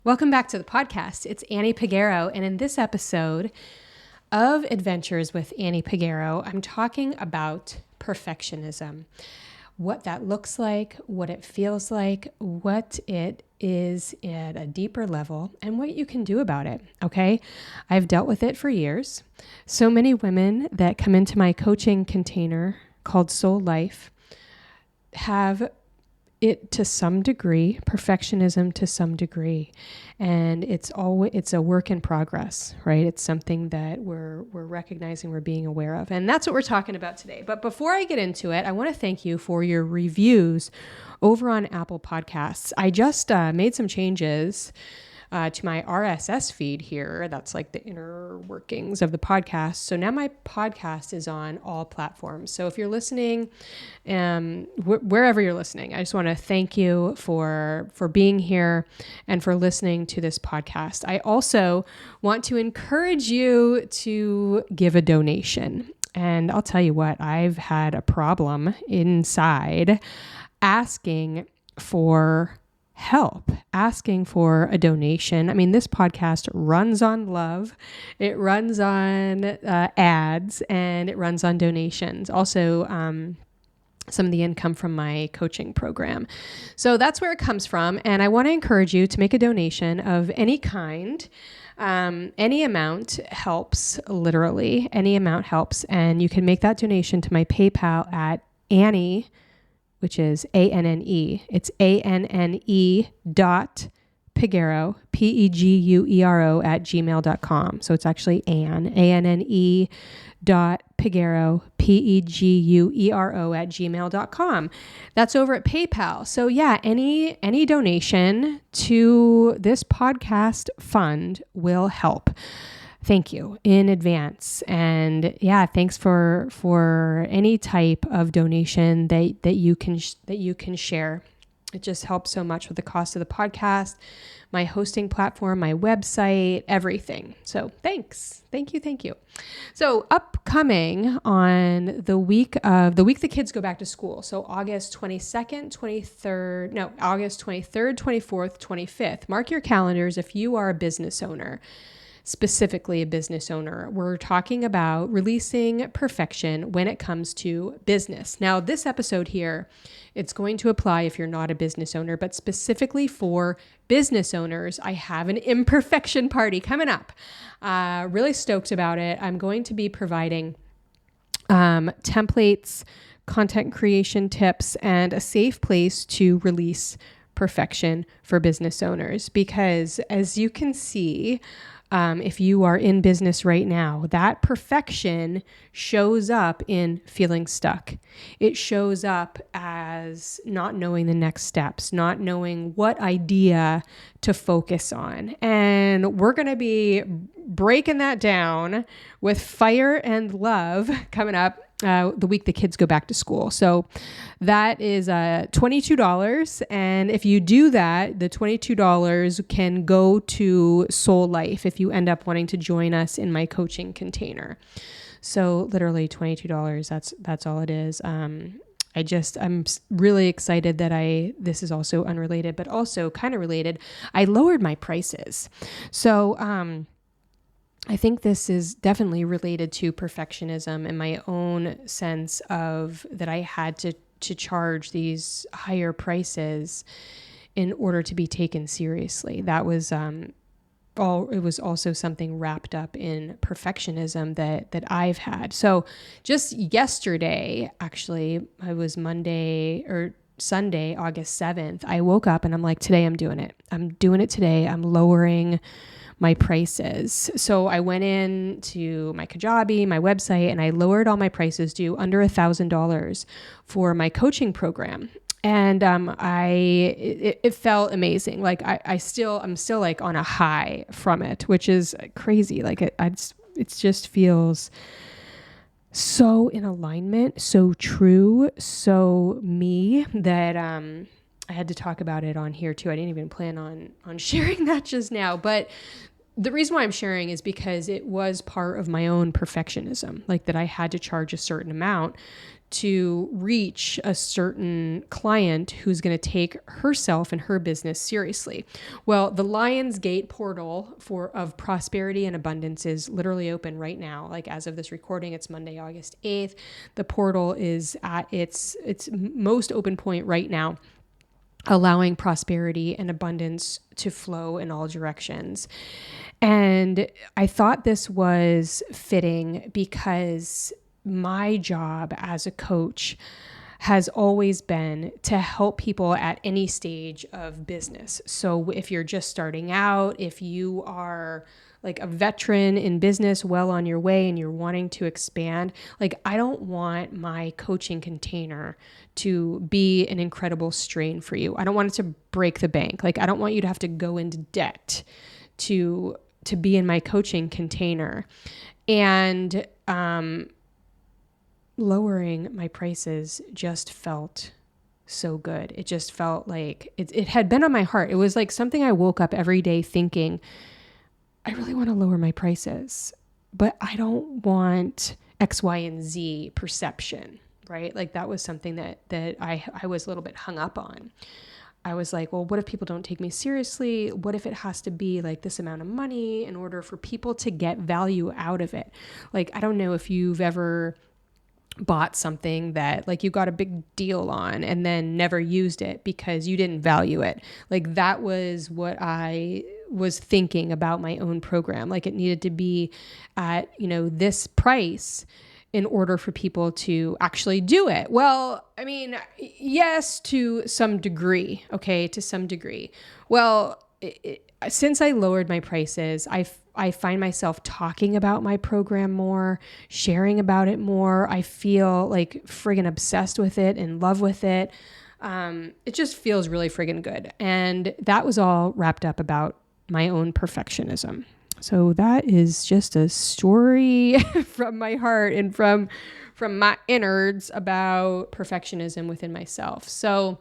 Welcome back to the podcast. It's Annie Peguero, and in this episode of Adventures with Annie Peguero, I'm talking about perfectionism, what that looks like, what it feels like, what it is at a deeper level, and what you can do about it, okay? I've dealt with it for years. So many women that come into my coaching container called Soul Life have it to some degree, perfectionism to some degree. And it's a work in progress, right? It's something that we're recognizing, we're being aware of. And that's what we're talking about today. But before I get into it, I want to thank you for your reviews over on Apple Podcasts. I just made some changes to my RSS feed here. That's like the inner workings of the podcast. So now my podcast is on all platforms. So if you're listening, wherever you're listening, I just want to thank you for being here and for listening to this podcast. I also want to encourage you to give a donation. And I'll tell you what, I've had a problem inside asking for help, asking for a donation. I mean, this podcast runs on love. It runs on ads, and it runs on donations. Also, some of the income from my coaching program. So that's where it comes from. And I want to encourage you to make a donation of any kind. Any amount helps, literally. Any amount helps. And you can make that donation to my PayPal at Annie, which is ANNE. It's ANNE Peguero, Peguero @gmail.com. So it's actually ANNE Peguero, Peguero @gmail.com. That's over at PayPal. So yeah, any donation to this podcast fund will help. Thank you in advance. And yeah, thanks for any type of donation that you can share. It just helps so much with the cost of the podcast, my hosting platform, my website, everything. So thanks. Thank you. So upcoming on the week the kids go back to school. So August 23rd, 24th, 25th. Mark your calendars if you are a business owner. Specifically a business owner. We're talking about releasing perfection when it comes to business. Now, this episode here, it's going to apply if you're not a business owner, but specifically for business owners, I have an Imperfection Party coming up. Really stoked about it. I'm going to be providing templates, content creation tips, and a safe place to release perfection for business owners. Because as you can see, if you are in business right now, that perfection shows up in feeling stuck. It shows up as not knowing the next steps, not knowing what idea to focus on. And we're going to be breaking that down with fire and love coming up the week the kids go back to school. So that is $22. And if you do that, the $22 can go to Soul Life if you end up wanting to join us in my coaching container. So literally $22, that's all it is. I'm really excited that this is also unrelated, but also kind of related. I lowered my prices. So, I think this is definitely related to perfectionism and my own sense of that I had to charge these higher prices in order to be taken seriously. That was it was also something wrapped up in perfectionism that I've had. So just yesterday, actually, I was Sunday, August 7th, I woke up and I'm like, today I'm doing it. I'm doing it today. I'm lowering my prices. So I went in to my Kajabi, my website, and I lowered all my prices to under $1,000 for my coaching program. And it felt amazing. Like I'm still like on a high from it, which is crazy. Like it just feels so in alignment, so true, so me that I had to talk about it on here too. I didn't even plan on sharing that just now, but the reason why I'm sharing is because it was part of my own perfectionism, like that I had to charge a certain amount to reach a certain client who's going to take herself and her business seriously. Well, the Lionsgate portal of prosperity and abundance is literally open right now. Like as of this recording, it's Monday, August 8th. The portal is at its most open point right now, allowing prosperity and abundance to flow in all directions. And I thought this was fitting because my job as a coach has always been to help people at any stage of business. So if you're just starting out, if you are like a veteran in business, well on your way, and you're wanting to expand, like I don't want my coaching container to be an incredible strain for you. I don't want it to break the bank. Like I don't want you to have to go into debt to be in my coaching container. And lowering my prices just felt so good. It just felt like it had been on my heart. It was like something I woke up every day thinking, I really want to lower my prices, but I don't want X, Y, and Z perception, right? Like that was something that I was a little bit hung up on. I was like, well, what if people don't take me seriously? What if it has to be like this amount of money in order for people to get value out of it? Like, I don't know if you've ever bought something that like you got a big deal on and then never used it because you didn't value it. Like that was what I was thinking about my own program. Like it needed to be at, this price in order for people to actually do it. Well, I mean, yes, to some degree. Okay. To some degree. Well, since I lowered my prices, I find myself talking about my program more, sharing about it more. I feel like friggin' obsessed with it, in love with it. It just feels really friggin' good. And that was all wrapped up about my own perfectionism. So that is just a story from my heart and from my innards about perfectionism within myself. So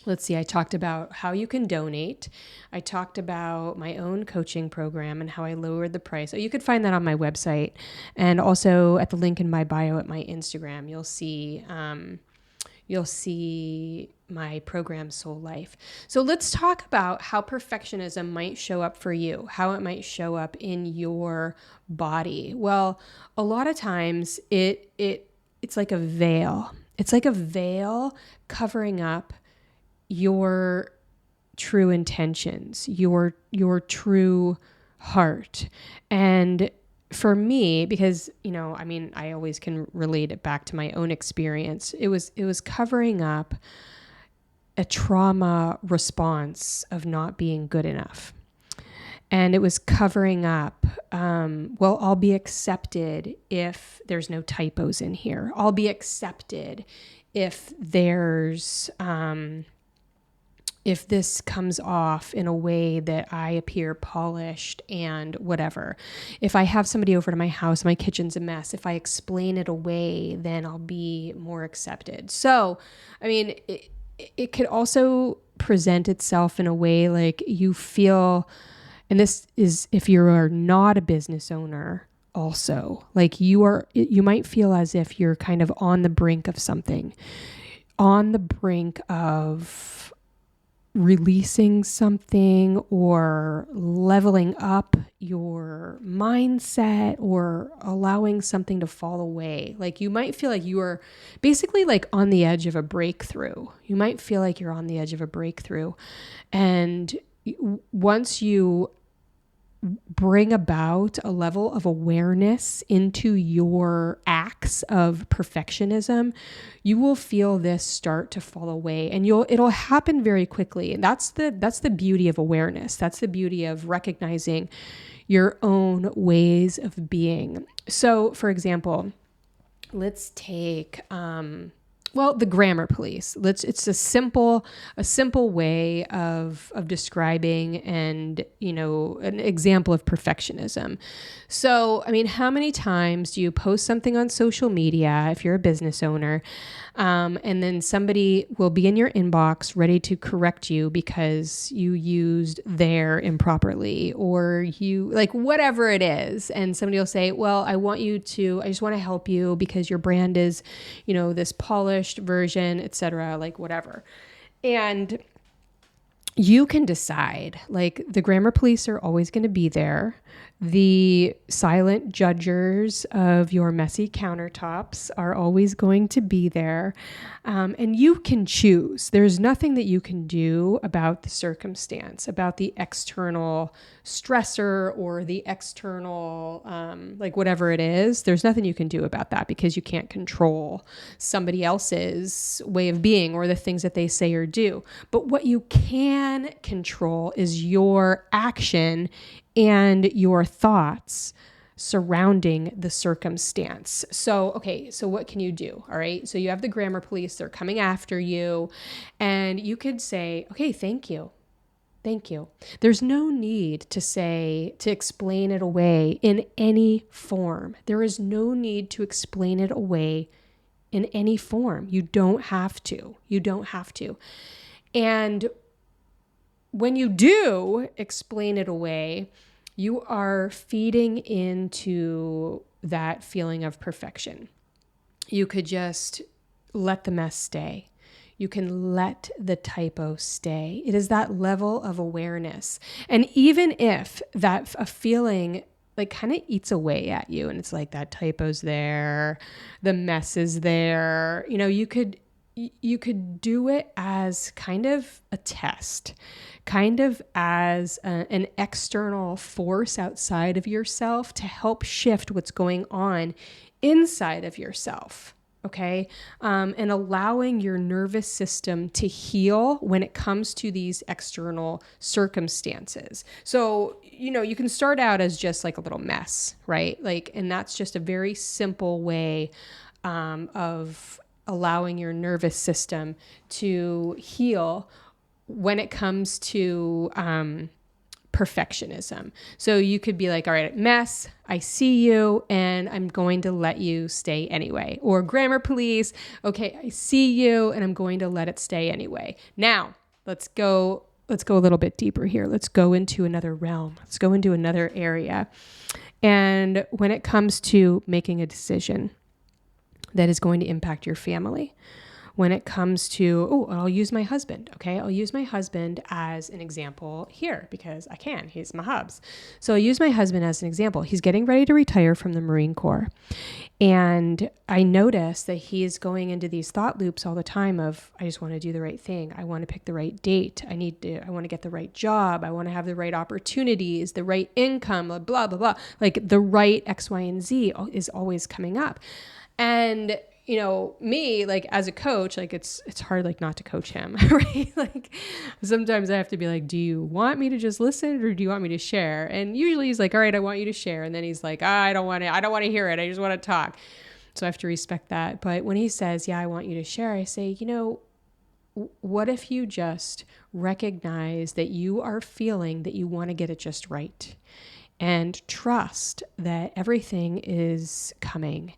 let's see, I talked about how you can donate. I talked about my own coaching program and how I lowered the price. So you could find that on my website, and also at the link in my bio at my Instagram, you'll see my program Soul Life. So let's talk about how perfectionism might show up for you, how it might show up in your body. Well, a lot of times it's like a veil. It's like a veil covering up your true intentions, your true heart. And for me, because, I always can relate it back to my own experience. It was covering up a trauma response of not being good enough. And it was covering up, I'll be accepted if there's no typos in here. I'll be accepted if there's, if this comes off in a way that I appear polished and whatever. If I have somebody over to my house, my kitchen's a mess. If I explain it away, then I'll be more accepted. So, it could also present itself in a way like you feel, and this is if you are not a business owner also, like you might feel as if you're kind of on the brink of something, on the brink of releasing something or leveling up your mindset or allowing something to fall away. Like you might feel like you are basically like on the edge of a breakthrough. You might feel like you're on the edge of a breakthrough. And once you bring about a level of awareness into your acts of perfectionism, you will feel this start to fall away, and it'll happen very quickly. And that's the beauty of awareness. That's the beauty of recognizing your own ways of being. So, for example, let's take Well, the grammar police. It's a simple way of describing and, an example of perfectionism. So, I mean, how many times do you post something on social media if you're a business owner, and then somebody will be in your inbox ready to correct you because you used there improperly, or you like whatever it is, and somebody will say, well, I just want to help you because your brand is, this polished version, etc., like whatever. And you can decide, like, the grammar police are always going to be there. The silent judgers of your messy countertops are always going to be there. And you can choose. There's nothing that you can do about the circumstance, about the external stressor or the external, like whatever it is. There's nothing you can do about that because you can't control somebody else's way of being or the things that they say or do. But what you can control is your action and your thoughts surrounding the circumstance. So what can you do? All right. So you have the grammar police, they're coming after you, and you could say, okay, thank you. Thank you. There's no need to explain it away in any form. There is no need to explain it away in any form. You don't have to. And when you do explain it away, you are feeding into that feeling of perfection. You could just let the mess stay. You can let the typo stay. It is that level of awareness. And even if a feeling like kind of eats away at you and it's like that typo's there, the mess is there, you could do it as kind of a test, kind of as an external force outside of yourself to help shift what's going on inside of yourself. Okay. And allowing your nervous system to heal when it comes to these external circumstances. So, you can start out as just like a little mess, right? Like, and that's just a very simple way of allowing your nervous system to heal when it comes to perfectionism. So you could be like, all right, mess, I see you, and I'm going to let you stay anyway. Or grammar police, okay, I see you, and I'm going to let it stay anyway. Now, let's go a little bit deeper here. Let's go into another realm. Let's go into another area. And when it comes to making a decision that is going to impact your family, when it comes to, I'll use my husband. Okay. I'll use my husband as an example here because I can. He's my hubs. So I'll use my husband as an example. He's getting ready to retire from the Marine Corps. And I notice that he is going into these thought loops all the time of, I just want to do the right thing. I want to pick the right date. I want to get the right job. I want to have the right opportunities, the right income, blah, blah, blah. Like the right X, Y, and Z is always coming up. And me, like as a coach, like it's hard, like not to coach him, right? Like sometimes I have to be like, do you want me to just listen or do you want me to share? And usually he's like, all right, I want you to share. And then he's like, I don't want to hear it. I just want to talk. So I have to respect that. But when he says, yeah, I want you to share, I say, what if you just recognize that you are feeling that you want to get it just right and trust that everything is coming.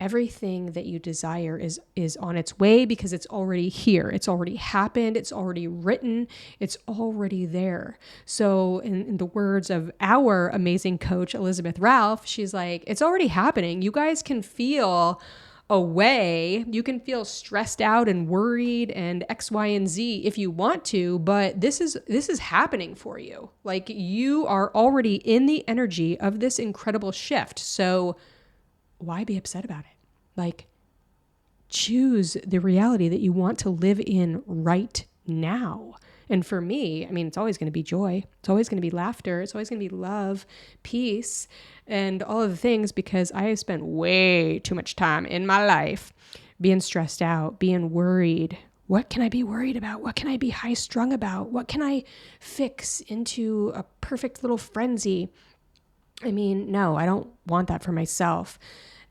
Everything that you desire is on its way because it's already here. It's already happened. It's already written. It's already there. So in the words of our amazing coach, Elizabeth Ralph, she's like, it's already happening. You guys can feel away. You can feel stressed out and worried and X, Y, and Z if you want to, but this is happening for you. Like you are already in the energy of this incredible shift. So why be upset about it? Like, choose the reality that you want to live in right now. And for me, I mean, it's always going to be joy. It's always going to be laughter. It's always going to be love, peace, and all of the things because I have spent way too much time in my life being stressed out, being worried. What can I be worried about? What can I be high strung about? What can I fix into a perfect little frenzy? I mean, no, I don't want that for myself.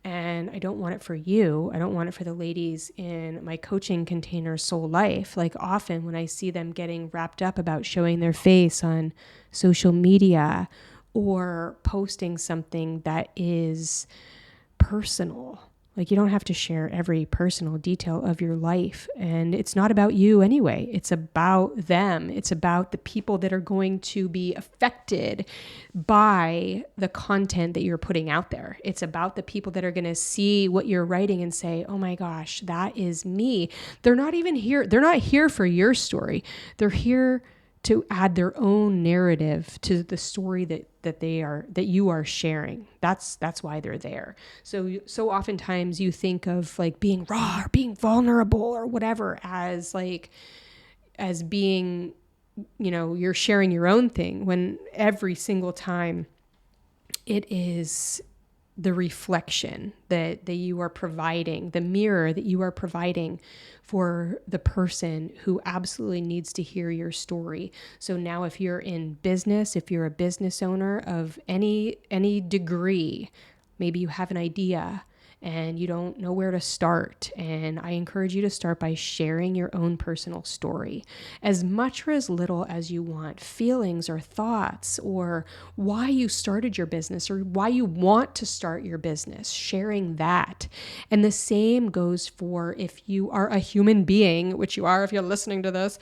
And I don't want it for you. I don't want it for the ladies in my coaching container, Soul Life. Like often when I see them getting wrapped up about showing their face on social media or posting something that is personal. Like you don't have to share every personal detail of your life. And it's not about you anyway. It's about them. It's about the people that are going to be affected by the content that you're putting out there. It's about the people that are going to see what you're writing and say, oh my gosh, that is me. They're not even here. They're not here for your story. They're here to add their own narrative to the story that you are sharing. That's why they're there. So oftentimes you think of like being raw or being vulnerable or whatever as being, you're sharing your own thing, when every single time it is the reflection that you are providing, the mirror that you are providing for the person who absolutely needs to hear your story. So now if you're in business, if you're a business owner of any degree, maybe you have an idea and you don't know where to start. And I encourage you to start by sharing your own personal story, as much or as little as you want, feelings or thoughts or why you started your business or why you want to start your business, sharing that. And the same goes for if you are a human being, which you are if you're listening to this,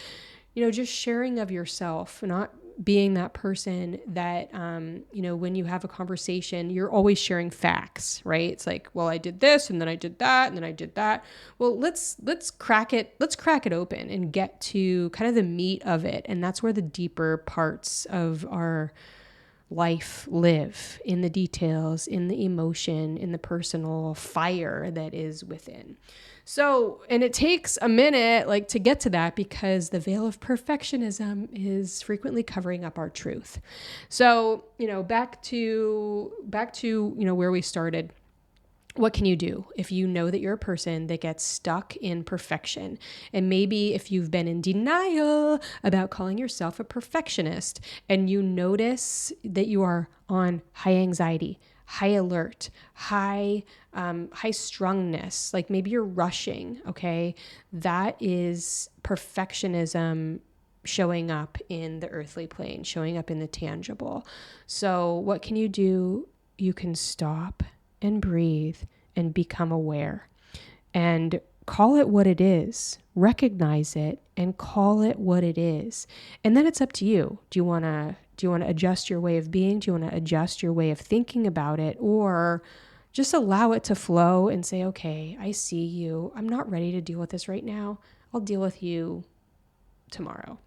just sharing of yourself, not being that person that, when you have a conversation, you're always sharing facts, right? It's like, well, I did this and then I did that and then I did that. Well, let's crack it open and get to kind of the meat of it. And that's where the deeper parts of our life live, in the details, in the emotion, in the personal fire that is within. So, and it takes a minute to get to that, because the veil of perfectionism is frequently covering up our truth. So, back to where we started. What can you do if you know that you're a person that gets stuck in perfection? And maybe if you've been in denial about calling yourself a perfectionist and you notice that you are on high anxiety, high alert, high strongness, like maybe you're rushing, okay? That is perfectionism showing up in the earthly plane, showing up in the tangible. So what can you do? You can stop and breathe and become aware and call it what it is, recognize it and call it what it is. And then it's up to you. Do you want to adjust your way of being? Do you want to adjust your way of thinking about it? Or just allow it to flow and say, okay, I see you. I'm not ready to deal with this right now. I'll deal with you tomorrow.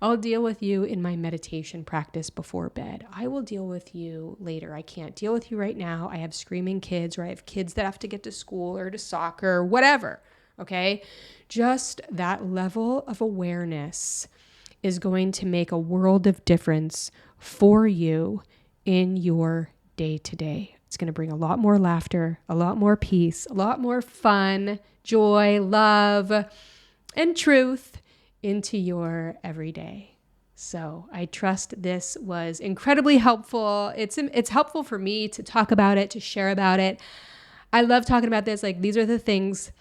I'll deal with you in my meditation practice before bed. I will deal with you later. I can't deal with you right now. I have screaming kids, or I have kids that have to get to school or to soccer, or whatever. Okay. Just that level of awareness is going to make a world of difference for you in your day to day. It's going to bring a lot more laughter, a lot more peace, a lot more fun, joy, love, and truth into your everyday. So I trust this was incredibly helpful. It's helpful for me to talk about it, to share about it. I love talking about this. These are the things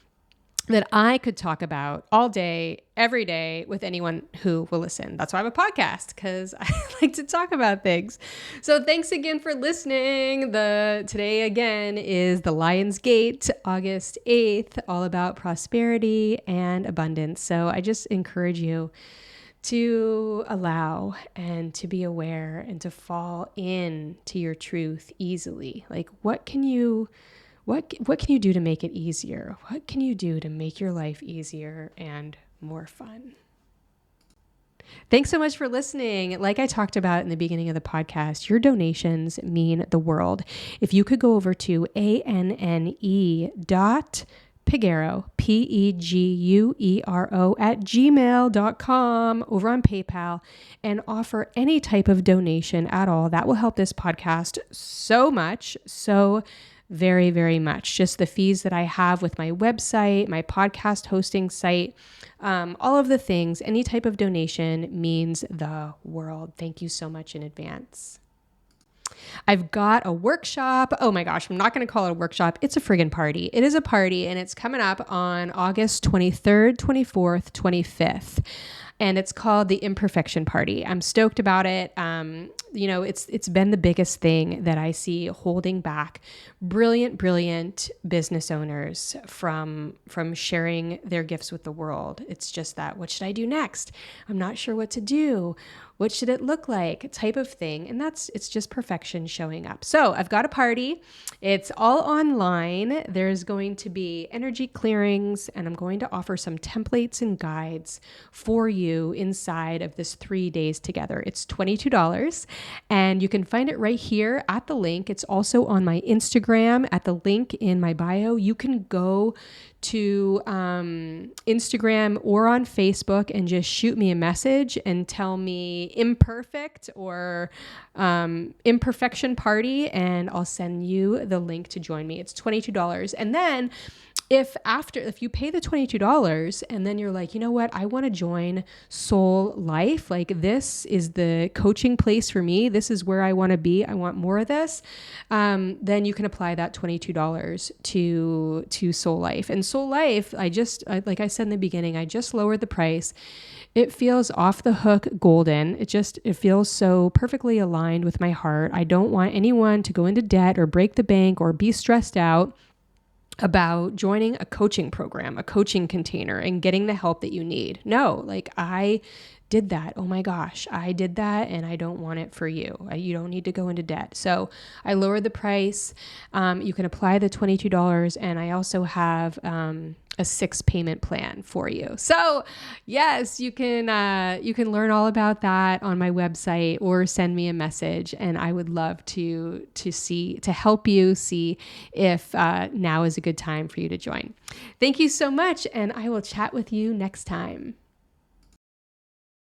that I could talk about all day, every day with anyone who will listen. That's why I have a podcast, because I like to talk about things. So thanks again for listening. Today again is the Lion's Gate, August 8th, all about prosperity and abundance. So I just encourage you to allow and to be aware and to fall into your truth easily. What can you do to make it easier? What can you do to make your life easier and more fun? Thanks so much for listening. Like I talked about in the beginning of the podcast, your donations mean the world. If you could go over to ANNE.Peguero, Peguero @gmail.com over on PayPal, and offer any type of donation at all, that will help this podcast so much, so very, very much. Just the fees that I have with my website, my podcast hosting site, all of the things, any type of donation means the world. Thank you so much in advance. I've got a workshop. Oh my gosh, I'm not going to call it a workshop. It's a friggin' party. It is a party, and it's coming up on August 23rd, 24th, 25th. And it's called the Imperfection Party. I'm stoked about it. It's been the biggest thing that I see holding back brilliant business owners from sharing their gifts with the world. It's just that, what should I do next? I'm not sure what to do. What should it look like? Type of thing. And it's just perfection showing up. So I've got a party. It's all online. There's going to be energy clearings, and I'm going to offer some templates and guides for you inside of this 3 days together. It's $22, and you can find it right here at the link. It's also on my Instagram at the link in my bio. You can go to Instagram or on Facebook and just shoot me a message and tell me imperfect or Imperfection Party, and I'll send you the link to join me. It's $22. And then if you pay the $22 and then you're like, you know what, I want to join Soul Life, like this is the coaching place for me, this is where I want to be, I want more of this, then you can apply that $22 to Soul Life. And Soul Life, like I said in the beginning, I just lowered the price. It feels off the hook golden. It feels so perfectly aligned with my heart. I don't want anyone to go into debt or break the bank or be stressed out about joining a coaching program, a coaching container, and getting the help that you need. No, like I did that. Oh my gosh, I did that, and I don't want it for you. You don't need to go into debt. So I lowered the price. You can apply the $22, and I also have a 6 payment plan for you. So yes, you can learn all about that on my website or send me a message, and I would love to help you see if now is a good time for you to join. Thank you so much, and I will chat with you next time.